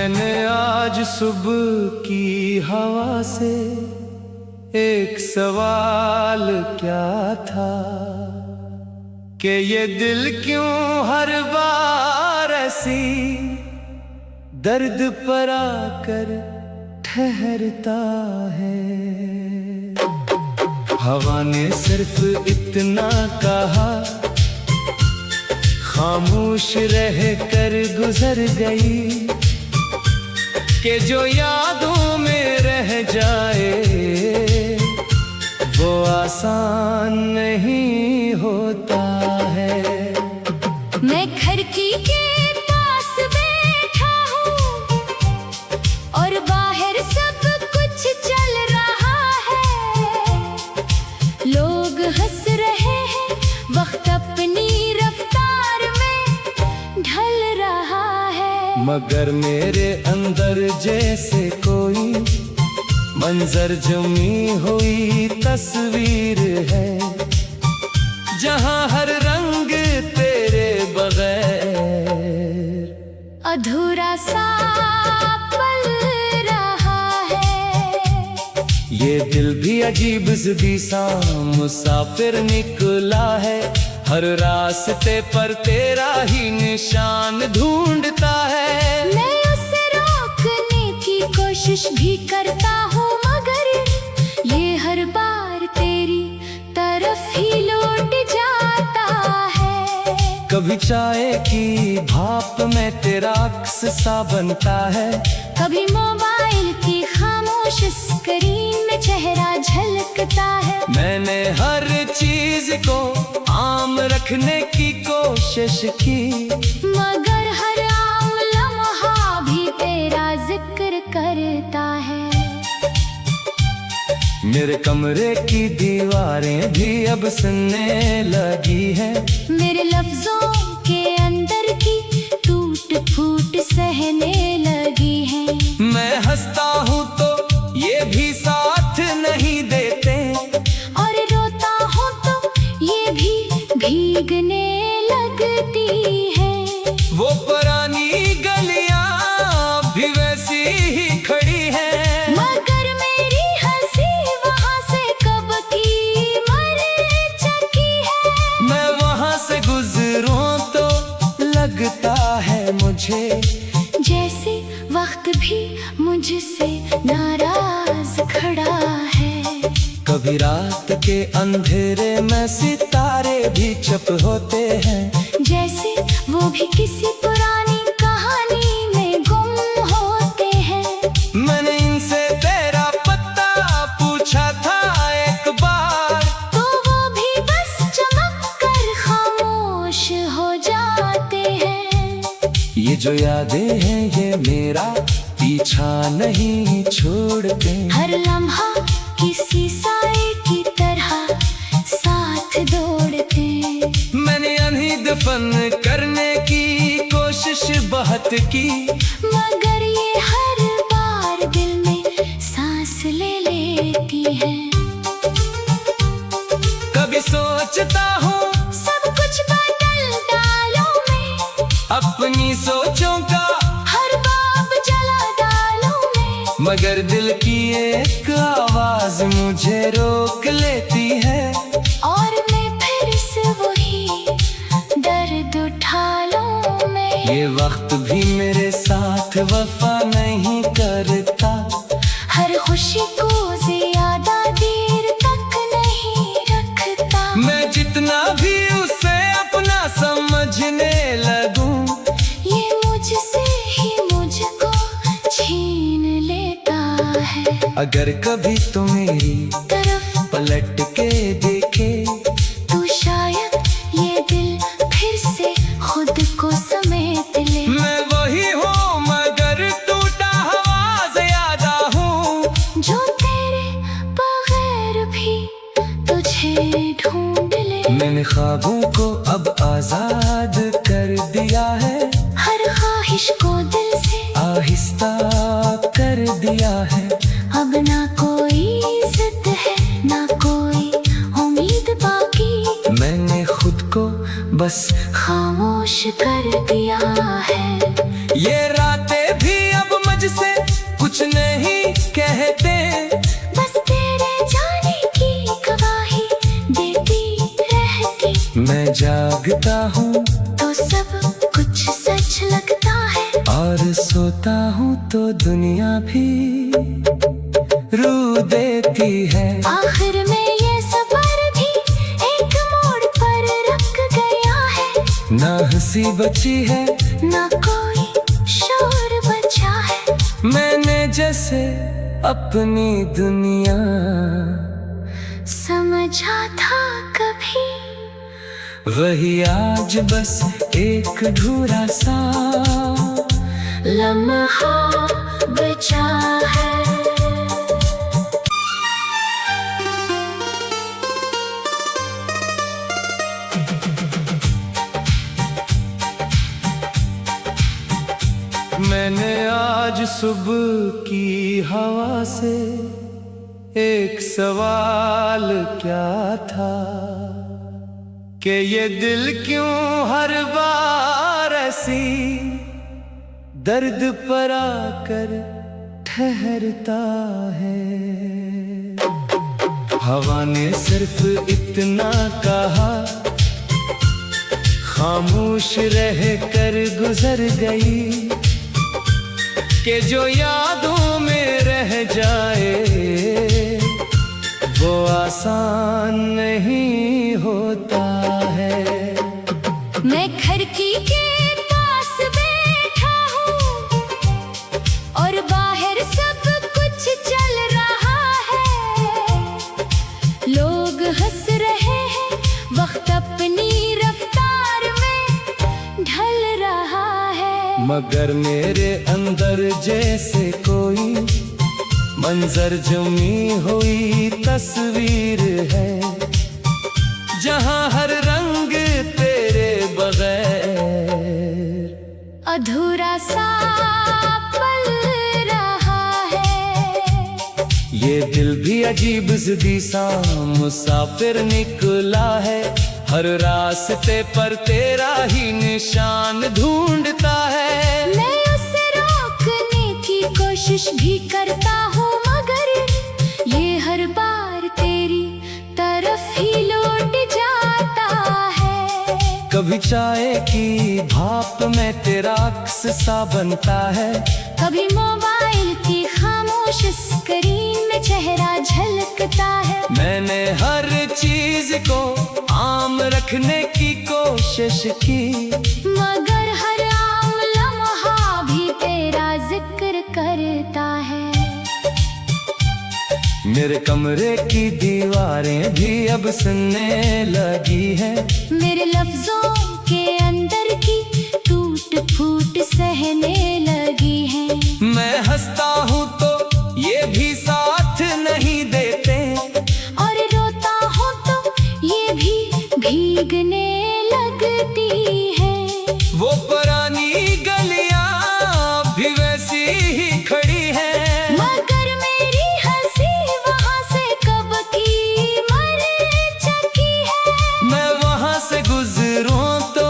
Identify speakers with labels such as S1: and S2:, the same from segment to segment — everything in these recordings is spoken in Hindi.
S1: मैंने आज सुबह की हवा से एक सवाल क्या था कि ये दिल क्यों हर बार ऐसी दर्द पर आकर ठहरता है। हवा ने सिर्फ इतना कहा, खामोश रह कर गुजर गई कि जो यादों में रह जाए वो आसान नहीं होता है।
S2: मैं खिड़की के पास बैठा हूँ और बाहर सब कुछ चल रहा है। लोग हंस रहे हैं, वक्त अपनी रफ्तार में ढल रहा है।
S1: मगर मेरे अंदर जैसे कोई मंजर जमी हुई तस्वीर है, जहां हर रंग तेरे बगैर
S2: अधूरा सा पल रहा है।
S1: ये दिल भी अजीब ज़िदी सा मुसाफिर निकला है, हर रास्ते पर तेरा ही निशान ढूंढता है।
S2: मैं उसे रोकने की कोशिश भी करता हूँ, मगर ये हर बार तेरी तरफ ही लौट जाता है।
S1: कभी चाय की भाप में तेरा अक्स सा बनता है,
S2: कभी मोबाइल की खामोश स्क्रीन में चेहरा झलकता है।
S1: मैंने हर चीज को आम रखने की कोशिश की,
S2: मगर हर आम लम्हा भी तेरा जिक्र करता है।
S1: मेरे कमरे की दीवारें भी अब सुनने लगी हैं,
S2: मेरे लफ्जों के अंदर की टूट फूट सहने लगी है।
S1: मैं हंसता हूँ तो ये भी साथ नहीं देते,
S2: और रोता हूँ तो ये भी भीगने लगती है।
S1: वो पुरानी गलियां भी वैसी ही खड़ी हैं,
S2: मगर मेरी हंसी वहाँ से कब की मर चुकी है।
S1: मैं वहाँ से गुजरूं तो लगता है मुझे
S2: जैसे वक्त भी मुझसे नाराज खड़ा है।
S1: कभी रात के अंधेरे में सितारे भी चुप होते हैं,
S2: जैसे वो भी किसी पुरानी कहानी में गुम होते हैं।
S1: मैंने इनसे तेरा पता पूछा था एक बार,
S2: तो वो भी बस चमक कर खामोश हो जाते हैं।
S1: ये जो यादें हैं ये मेरा पीछा नहीं छोड़ते,
S2: हर लम्हा किसी साए की तरह साथ दौड़ते।
S1: मैंने अभी दफन करने की कोशिश बहुत की,
S2: मगर ये हर बार दिल में सांस ले लेती है।
S1: कभी सोचता हूँ
S2: सब कुछ बदल डालो मैं,
S1: अपनी सोचों का
S2: हर बाब जला डालो मैं।
S1: मगर दिल की एक आवाज मुझे रोक लेती है,
S2: और मैं फिर से वही दर्द उठा लूं मैं।
S1: ये वक्त भी मेरे साथ वफा नहीं करता,
S2: हर खुशी को ज्यादा देर तक नहीं रखता।
S1: मैं जितना भी उसे अपना समझने लगूं,
S2: ये मुझसे ही मुझको छीन लेता है।
S1: अगर कभी तो मेरी
S2: तरफ
S1: पलट के देखे
S2: तो शायद ये दिल फिर से खुद को समेट ले।
S1: मैं वही हूँ मगर टूटा हुआ ज़्यादा हूँ,
S2: जो तेरे बगैर भी तुझे ढूंढ ले।
S1: मैंने ख्वाबों को अब आजाद कर दिया है,
S2: हर ख्वाहिश को दिल से
S1: आहिस्ता कर दिया है।
S2: अब ना कोई जिद है ना कोई उम्मीद बाकी,
S1: मैंने खुद को बस
S2: खामोश कर दिया है।
S1: ये रातें भी अब मैं जागता हूँ
S2: तो सब कुछ सच लगता है,
S1: और सोता हूँ तो दुनिया भी रू देती है।
S2: आखिर में ये सफर भी एक मोड़ पर रुक गया है,
S1: ना हंसी बची है
S2: ना कोई शोर बचा है।
S1: मैंने जैसे अपनी दुनिया
S2: समझा था कभी,
S1: वही आज बस एक अधूरा सा
S2: लम्हा बचा है।
S1: मैंने आज सुबह की हवा से एक सवाल क्या था कि ये दिल क्यों हर बार ऐसी दर्द पर आकर ठहरता है। हवा ने सिर्फ इतना कहा, खामोश रह कर गुजर गई, कि जो यादों में रह जाए वो आसान नहीं होता है।
S2: मैं खिड़की के पास बैठा हूँ और बाहर सब कुछ चल रहा है। लोग हंस रहे हैं, वक्त अपनी रफ्तार में ढल रहा है,
S1: मगर मेरे अंदर जैसे कोई मंजर जमी हुई तस्वीर है, जहां हर रंग तेरे बगैर
S2: अधूरा सा पल रहा है।
S1: ये दिल भी अजीब ज़िद्दी सा मुसाफिर निकला है, हर रास्ते पर तेरा ही निशान ढूंढता है।
S2: मैं उसे रोकने की कोशिश भी करता हूँ, मगर ये हर बार तेरी तरफ ही लौट जाता है।
S1: कभी चाय की भाप में तेरा अक्स सा बनता है,
S2: कभी मोबाइल की खामोश स्क्रीन में चेहरा झलकता है।
S1: मैंने हर चीज को आम रखने की कोशिश की,
S2: मगर हर आम लम्हा भी तेरा जिक्र करता है।
S1: मेरे कमरे की दीवारें भी अब सुनने लगी है,
S2: मेरे लफ्जों के अंदर की टूट फूट सहने लगी है।
S1: मैं हंसता हूँ तो ये भी साथ नहीं देते,
S2: और रोता हूँ तो ये भी भीगने लगती है।
S1: वो पुरानी गलियां भी वैसी ही खड़ी है,
S2: मगर मेरी हंसी वहाँ से कब की मर चुकी है।
S1: मैं वहाँ से गुजरूं तो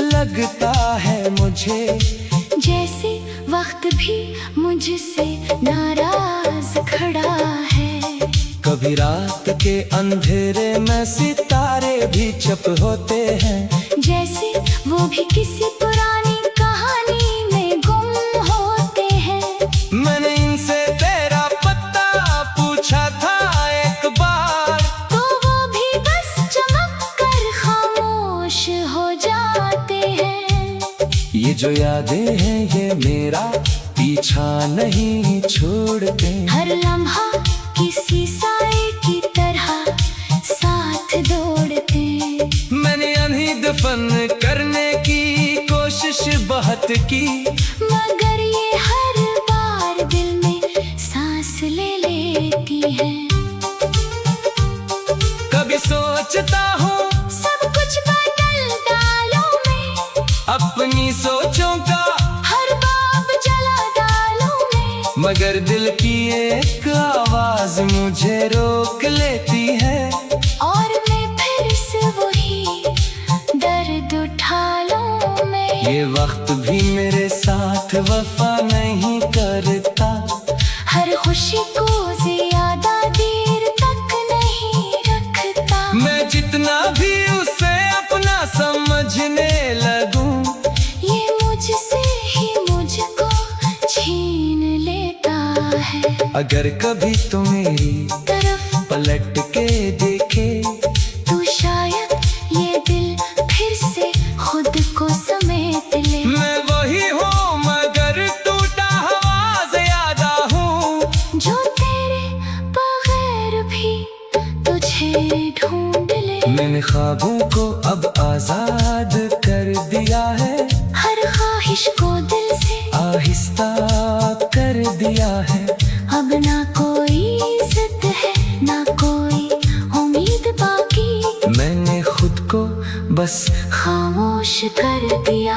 S1: लगता है मुझे
S2: जैसे वक्त भी मुझसे नाराज खड़ा है।
S1: कभी रात के अंधेरे में सितारे भी चुप होते हैं,
S2: जैसे वो भी किसी पुरानी कहानी में गुम होते हैं।
S1: मैंने इनसे तेरा पता पूछा था एक बार,
S2: तो वो भी बस चमक कर खामोश हो जाते हैं।
S1: ये जो यादें हैं ये मेरा पीछा नहीं छोड़ते,
S2: हर लम्हा किसी साए की तरह साथ दौड़ते।
S1: मैंने अनही दफन करने की कोशिश बहुत की,
S2: मगर ये हर बार दिल में सांस ले लेती है।
S1: कभी सोचता हूँ
S2: सब कुछ बदल डालो मैं,
S1: अपनी सोचों का
S2: हर बाब जला डालो मैं।
S1: मगर दिल की एक आवाज मुझे रोक लेती है,
S2: और मैं फिर से वही दर्द उठा लूं मैं।
S1: ये वक्त भी मेरे साथ वफा नहीं करता,
S2: हर खुशी को ज्यादा देर तक नहीं रखता।
S1: मैं जितना भी उसे अपना अगर कभी तो मेरी
S2: तरफ
S1: पलट के देखे
S2: तू शायद ये दिल फिर से खुद को समेट ले।
S1: मैं वही हूँ मगर टूटा हुआ ज़्यादा हूँ,
S2: जो तेरे बगैर भी तुझे ढूंढ ले।
S1: मैंने ख्वाबों को अब आजाद कर दिया है,
S2: हर ख्वाहिश को दिल से
S1: आहिस्ता कर दिया है।
S2: अब ना कोई जिद है ना कोई उम्मीद बाकी,
S1: मैंने खुद को बस
S2: खामोश कर दिया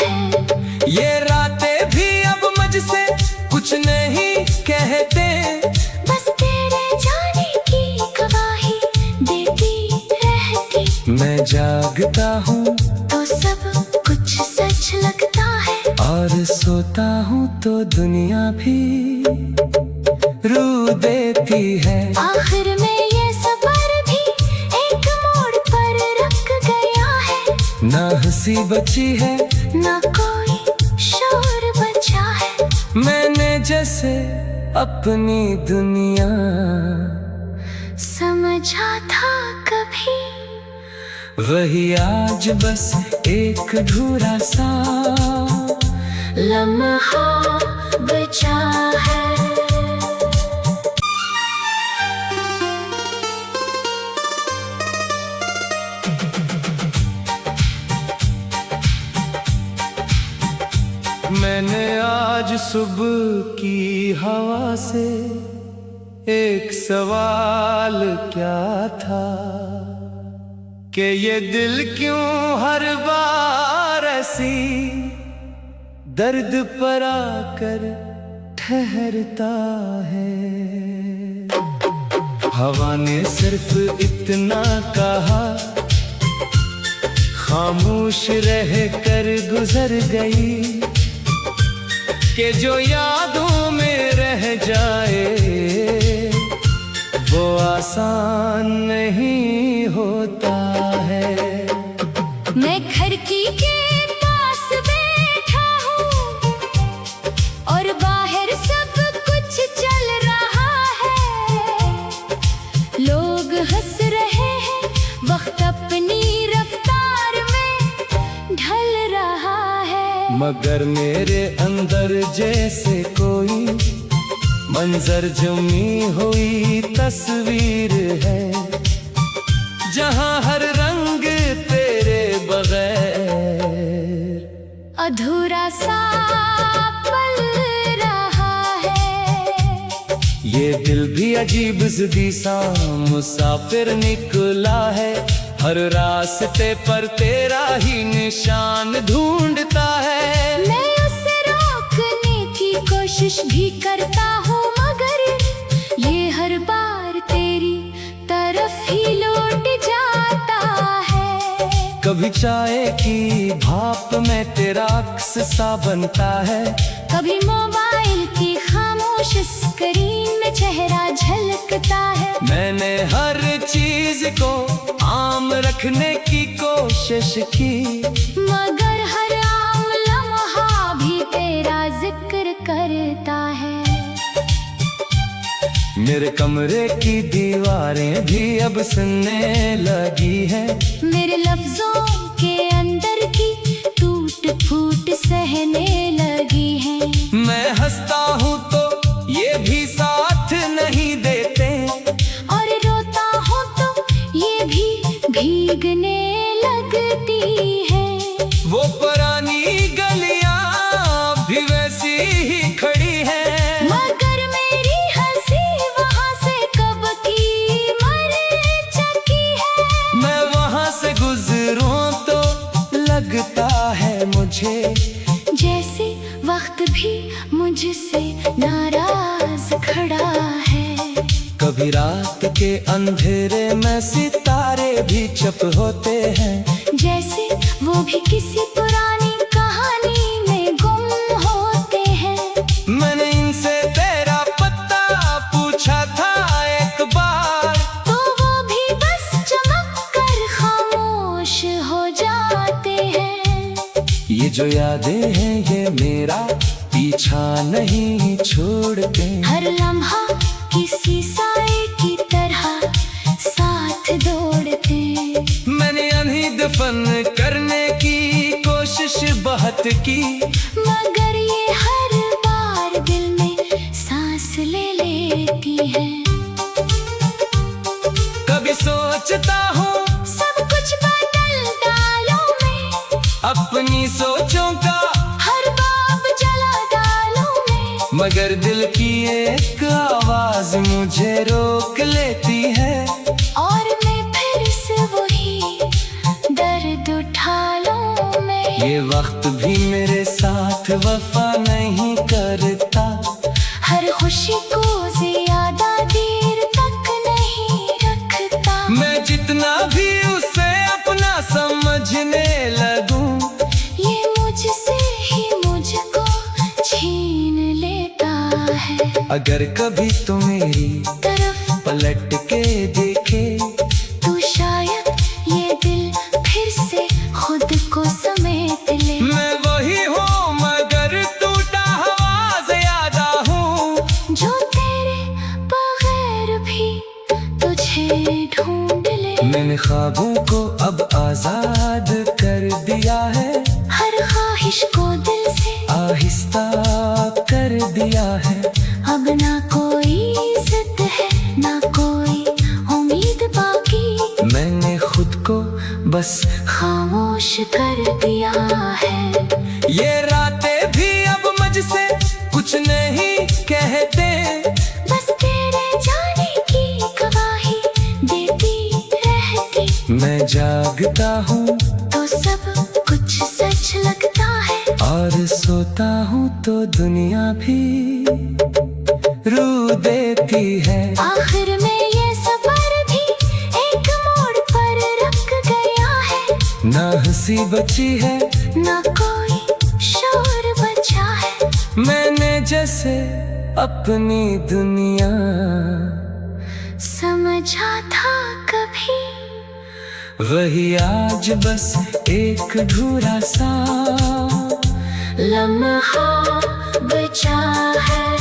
S2: है।
S1: ये रातें भी अब मुझसे कुछ नहीं कहते,
S2: बस तेरे जाने की गवाही देती रहती।
S1: मैं जागता हूँ
S2: तो सब कुछ सच लगता है,
S1: और सोता हूँ तो दुनिया भी रू देती है।
S2: आखिर में ये सफर भी एक मोड़ पर रुक गया है,
S1: ना हंसी बची है
S2: ना कोई शोर बचा है।
S1: मैंने जैसे अपनी दुनिया
S2: समझा था कभी,
S1: वही आज बस एक अधूरा सा
S2: लम्हा बचा है।
S1: मैंने आज सुबह की हवा से एक सवाल क्या था कि ये दिल क्यों हर बार ऐसी दर्द पर आकर ठहरता है। हवा ने सिर्फ इतना कहा, खामोश रह कर गुजर गई, कि जो यादों में रह जाए वो आसान नहीं होता है।
S2: मैं खिड़की के पास बैठा हूँ और बाहर सब कुछ चल रहा है। लोग हंस रहे हैं, वक्त अपनी रफ्तार में ढल रहा है।
S1: मगर मेरे अंदर जैसे कोई मंजर जमी हुई तस्वीर है, जहां हर रंग तेरे बगैर
S2: अधूरा सा पल रहा है।
S1: ये दिल भी अजीब ज़िदी सा मुसाफिर निकला है, हर रास्ते पर तेरा ही निशान ढूंढता है।
S2: मैं उसे रोकने की कोशिश भी करता हूँ, मगर ये हर बार तेरी तरफ ही लौट जाता है।
S1: कभी चाय की भाप में तेरा अक्स सा बनता है,
S2: कभी मोबाइल की खामोश स्क्रीन में चेहरा झलकता है।
S1: मैंने हर चीज को आम रखने की कोशिश की,
S2: मगर हर आम लम्हा भी तेरा जिक्र करता है।
S1: मेरे कमरे की दीवारें भी अब सुनने लगी है,
S2: मेरे लफ्जों के अंदर की टूट फूट सहने लगी है।
S1: मैं हंसता हूँ तो ये भी साथ नहीं देते,
S2: और रोता हूँ तो ये भी भीगने लगती है।
S1: वो पुरानी गलियां भी वैसी ही खड़ी है,
S2: मगर मेरी हंसी वहाँ से कब की मर चुकी है।
S1: मैं वहाँ से गुजरूं तो लगता है मुझे
S2: जैसे वक्त भी मुझसे नाराज खड़ा है।
S1: कभी रात के अंधेरे में सितारे भी चप होते हैं,
S2: जैसे वो भी किसी पुरानी कहानी में गुम होते हैं।
S1: मैंने इनसे तेरा पता पूछा था एक बार,
S2: तो वो भी बस चमक कर खामोश हो जाते हैं।
S1: ये जो यादें हैं ये मेरा पीछा नहीं छोड़ते।
S2: हर लम्हा किसी साए की तरह साथ दौड़ते।
S1: मैंने अनही दफन करने की कोशिश बहुत की,
S2: मगर ये हर बार दिल में सांस ले लेती है।
S1: कभी सोचता हूँ
S2: सब कुछ बदल डालो मैं,
S1: अपनी सोचों का
S2: हर बाब जला डालो मैं।
S1: मगर दिल की एक आवाज मुझे रोक लेती है।
S2: और मैं फिर से वही दर्द उठा लूं मैं।
S1: ये वक्त भी मेरे साथ वफा नहीं करता।
S2: हर खुशी को ज्यादा देर तक नहीं रखता।
S1: मैं जितना भी उसे अपना समझने लगूं,
S2: ये मुझसे ही मुझको छीन लेता है।
S1: अगर कभी तो मेरी
S2: तरफ
S1: पलट के देखे,
S2: तो शायद ये दिल फिर से खुद को समेट ले।
S1: मैं वही हूँ मगर टूटा हुआ ज़्यादा हूँ,
S2: जो तेरे बगैर भी तुझे ढूंढ ले।
S1: मैंने ख्वाबों को अब आजाद कर दिया है।
S2: हर ख्वाहिश को दिल से
S1: आहिस्ता कर दिया है।
S2: अब ना कोई जिद है ना कोई उम्मीद बाकी।
S1: मैंने खुद को बस
S2: खामोश कर दिया है।
S1: ये रातें भी अब मुझसे कुछ नहीं कहते।
S2: बस तेरे जाने की गवाही देती रहती।
S1: मैं जागता हूँ
S2: तो सब कुछ सच लगता है।
S1: और सोता हूँ तो दुनिया भी रू देती है।
S2: आखिर में ये सफर भी एक मोड़ पर रुक गया है।
S1: ना हंसी बची है
S2: ना कोई शोर बचा है।
S1: मैंने जैसे अपनी दुनिया
S2: समझा था कभी,
S1: वही आज बस एक अधूरा सा
S2: लम्हा बचा है।